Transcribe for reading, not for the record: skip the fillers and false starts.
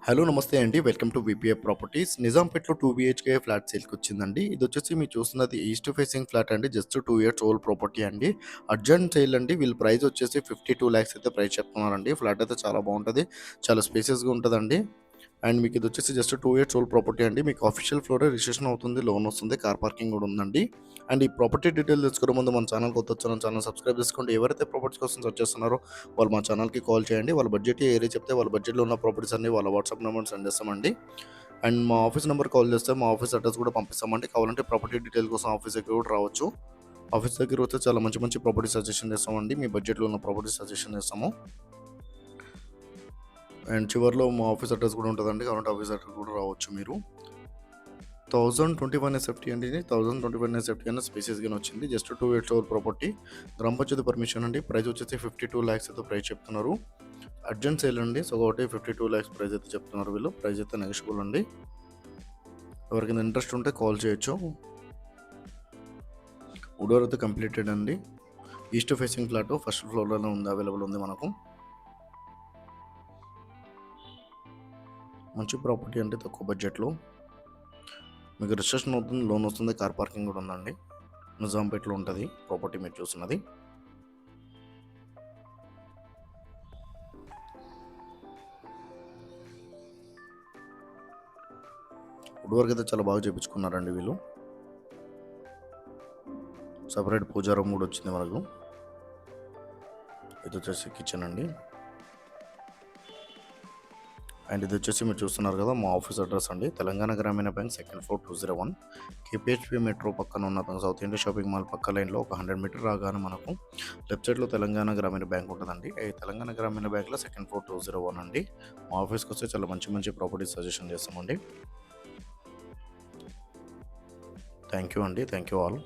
Hello నమస్తే అండి. Welcome to VPA properties. నిజాంపేటలో 2 బీహెచ్‌కే ఫ్లాట్ సేల్‌కొచ్చిందండి. ఇదొచ్చేసి మీరు చూస్తున్నది ఈస్ట్ ఫేసింగ్ ఫ్లాట్ అండి. జస్ట్ 2 ఇయర్స్ ఓల్డ్ ప్రాపర్టీ అండి. అర్జెంట్ సేల్ అండి. వీళ్ళ ప్రైస్ వచ్చేసి 52 లాక్స్ అయితే ప్రైస్ చెప్తున్నారండి. ఫ్లాట్ అయితే చాలా బావుంటది. చాలా స్పేసియస్‌గా ఉంటదండి. అండ్ మీకు ఇదొచ్చేసి జస్ట్ 2 ఇయర్స్ ఓల్డ్ ప్రాపర్టీ అండి. మీకు ఆఫీషియల్ ఫ్లోరే రిజిస్ట్రేషన్ అవుతుంది. లోన్ వస్తుంది. కార్ పార్కింగ్ కూడా ఉందండి. అండ్ ఈ ప్రాపర్టీ డీటెయిల్ తెలుసుకునే ముందు మన ఛానల్ కొత్త వచ్చారో ఛానల్ సబ్స్క్రైబ్ చేసుకోండి. ఎవరైతే ప్రాపర్టీస్ కోసం సెర్చ్ చేస్తున్నారో వాళ్ళు మా ఛానల్‌కి కాల్ చేయండి. వాళ్ళ బడ్జెట్ ఏరియా చెప్తే వాళ్ళ బడ్జెట్‌లో ఉన్న ప్రాపర్టీస్ అన్ని వాళ్ళ వాట్సాప్ నెంబర్ సెండ్ చేస్తామండి. అండ్ మా ఆఫీస్ నెంబర్ కాల్ చేస్తే మా ఆఫీస్ అడ్రస్ కూడా పంపిస్తామండి. కావాలంటే ప్రాపర్టీ డీటెయిల్ కోసం ఆఫీస్ దగ్గర కూడా రావచ్చు. ఆఫీస్ దగ్గర వస్తే చాలా మంచి మంచి ప్రాపర్టీ సజెషన్ చేస్తామండి. మీ బడ్జెట్‌లో ఉన్న ప్రాపర్టీ సజెషన్ చేస్తాము. అండ్ చివర్లో మా ఆఫీస్ అడ్రస్ కూడా ఉంటదండి. కావాలంటే ఆఫీస్ అడ్రస్ కూడా రావచ్చు మీరు. 1021 ఎస్ఎఫ్టీ అండి ఇది. 1021 ఎస్ఎఫ్టీ అన్న స్పేసియస్‌గానే వచ్చింది. Just 2 years old property. గ్రామ పంచాయతీ పర్మిషన్ అండి. ప్రైస్ వచ్చేసి 52 లాక్స్ అయితే ప్రైస్ చెప్తున్నారు. అర్జెంట్ సేల్ అండి. సో కాబట్టి 52 లాక్స్ ప్రైస్ అయితే చెప్తున్నారు వీళ్ళు. ప్రైస్ అయితే నెగోషియబుల్ అండి. ఎవరికైనా ఇంట్రెస్ట్ ఉంటే కాల్ చేయొచ్చు. వుడ్ డోర్ అయితే కంప్లీటెడ్ అండి. ఈస్ట్ ఫేసింగ్ ఫ్లాట్ ఫస్ట్ ఫ్లోర్‌లోనే ఉంది. అవైలబుల్ ఉంది మనకు. మంచి ప్రాపర్టీ అంటే తక్కువ బడ్జెట్‌లో. మీకు రిజిస్ట్రేషన్ అవుతుంది. లోన్ వస్తుంది. కార్ పార్కింగ్ కూడా ఉందండి. నిజాంపేటలో ఉంటుంది ప్రాపర్టీ మీరు చూస్తున్నది. వుడ్ వర్క్ అయితే చాలా బాగా చేపించుకున్నారండి వీళ్ళు. సపరేట్ పూజా రూమ్ కూడా వచ్చింది మనకు. ఇది వచ్చేసి కిచెన్ అండి. అండ్ ఇది వచ్చేసి మీరు చూస్తున్నారు కదా మా ఆఫీస్ అడ్రస్ అండి. తెలంగాణ గ్రామీణ bank second floor 201 KPHP metro పక్కన ఉన్న సౌత్ ఇండియా షాపింగ్ మాల్ పక్క లైన్లో ఒక 100 మీటర్ రాగానే మనకు లెఫ్ట్ సైడ్లో తెలంగాణ గ్రామీణ బ్యాంక్ ఉంటుందండి. ఈ తెలంగాణ గ్రామీణ బ్యాంక్లో సెకండ్ ఫ్లోర్ 201 అండి. మా ఆఫీస్కి వస్తే చాలా మంచి మంచి ప్రాపర్టీస్ సజెషన్ చేస్తామండి. థ్యాంక్ యూ అండి. Thank you all.